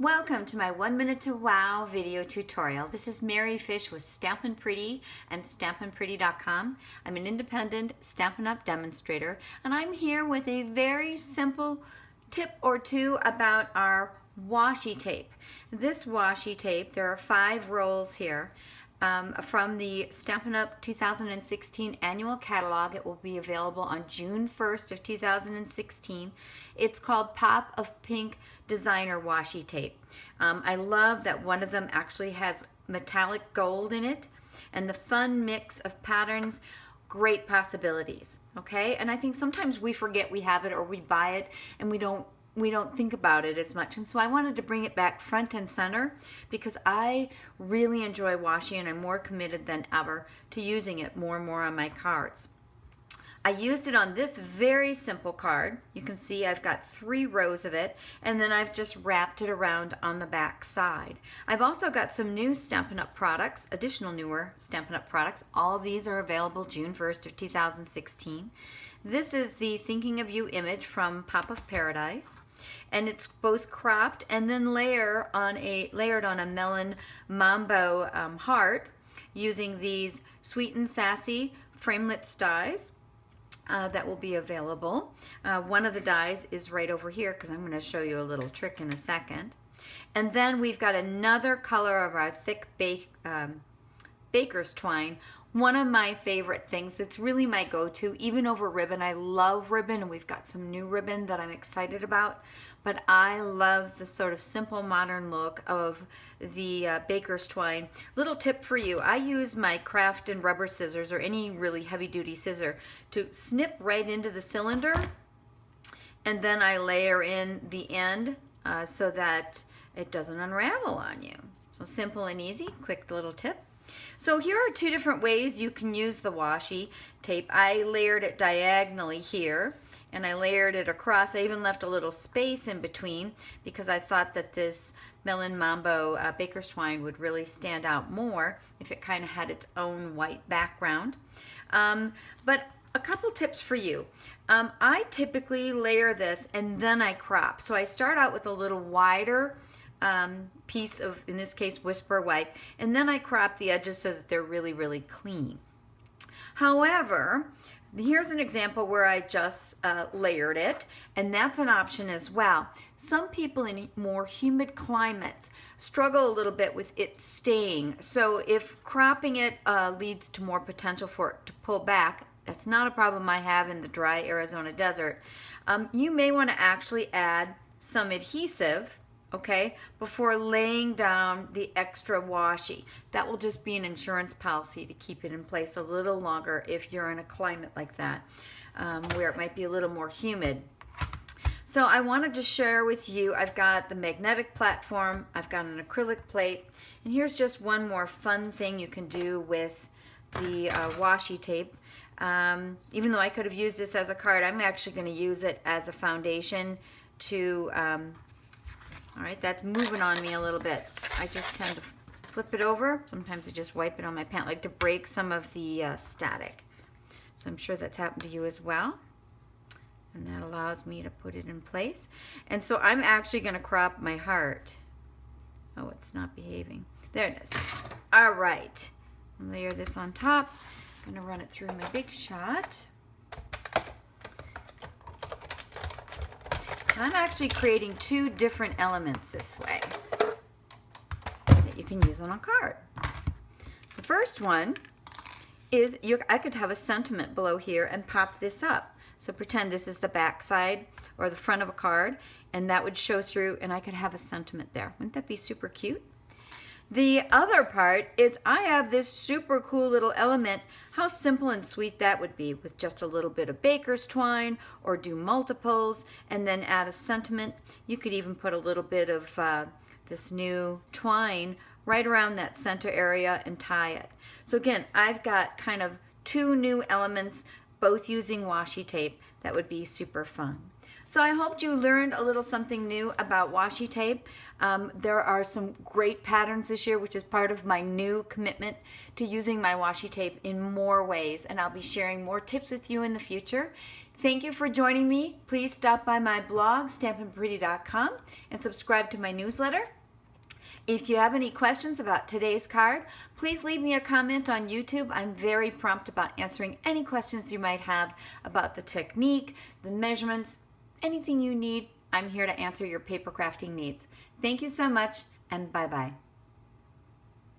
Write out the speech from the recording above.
Welcome to my 1 Minute to Wow video tutorial. This is Mary Fish with Stampin' Pretty and StampinPretty.com. I'm an independent Stampin' Up! Demonstrator, and I'm here with a very simple tip or two about our washi tape. This washi tape, there are 5 rolls here. From the Stampin' Up! 2016 annual catalog. It will be available on June 1st of 2016. It's called Pop of Pink Designer Washi Tape. I love that one of them actually has metallic gold in it, and the fun mix of patterns, great possibilities, okay? And I think sometimes we forget we have it, or we buy it and we don't think about it as much. And so I wanted to bring it back front and center because I really enjoy washi, and I'm more committed than ever to using it more and more on my cards. I used it on this very simple card. You can see I've got 3 rows of it, and then I've just wrapped it around on the back side. I've also got some new Stampin' Up! Products, additional newer Stampin' Up! Products. All of these are available June 1st of 2016. This is the Thinking of You image from Pop of Paradise, and it's both cropped and then layered on a melon mambo heart using these Sweet and Sassy framelits dies. That will be available. One of the dies is right over here because I'm going to show you a little trick in a second. And then we've got another color of our thick baker's twine. One of my favorite things. It's really my go-to, even over ribbon. I love ribbon, and we've got some new ribbon that I'm excited about. But I love the sort of simple modern look of the baker's twine. Little tip for you, I use my craft and rubber scissors, or any really heavy-duty scissor, to snip right into the cylinder, and then I layer in the end so that it doesn't unravel on you. So simple and easy, quick little tip. So here are 2 different ways you can use the washi tape. I layered it diagonally here, and I layered it across. I even left a little space in between because I thought that this Melon Mambo baker's twine would really stand out more if it kind of had its own white background. But a couple tips for you. I typically layer this and then I crop. So I start out with a little wider piece of, in this case, Whisper White, and then I crop the edges so that they're really, really clean. However, here's an example where I just layered it, and that's an option as well. Some people in more humid climates struggle a little bit with it staying. So if cropping it leads to more potential for it to pull back, that's not a problem I have in the dry Arizona desert. You may want to actually add some adhesive, okay, before laying down the extra washi. That will just be an insurance policy to keep it in place a little longer if you're in a climate like that, where it might be a little more humid. So I wanted to share with you, I've got the magnetic platform, I've got an acrylic plate, and here's just one more fun thing you can do with the washi tape. Even though I could have used this as a card, I'm actually going to use it as a foundation to all right, that's moving on me a little bit. I just tend to flip it over. Sometimes I just wipe it on my pen, like to break some of the static. So I'm sure that's happened to you as well. And that allows me to put it in place. And so I'm actually going to crop my heart. Oh, it's not behaving. There it is. All right. Layer this on top. I'm going to run it through my Big Shot. I'm actually creating 2 different elements this way that you can use on a card. The first one is, I could have a sentiment below here and pop this up. So pretend this is the back side or the front of a card, and that would show through, and I could have a sentiment there. Wouldn't that be super cute? The other part is I have this super cool little element. How simple and sweet that would be with just a little bit of baker's twine, or do multiples and then add a sentiment. You could even put a little bit of this new twine right around that center area and tie it. So again, I've got kind of 2 new elements, both using washi tape. That would be super fun. So I hope you learned a little something new about washi tape. There are some great patterns this year, which is part of my new commitment to using my washi tape in more ways, and I'll be sharing more tips with you in the future. Thank you for joining me. Please stop by my blog, stampinpretty.com, and subscribe to my newsletter. If you have any questions about today's card, please leave me a comment on YouTube. I'm very prompt about answering any questions you might have about the technique, the measurements, anything you need. I'm here to answer your paper crafting needs. Thank you so much, and bye-bye.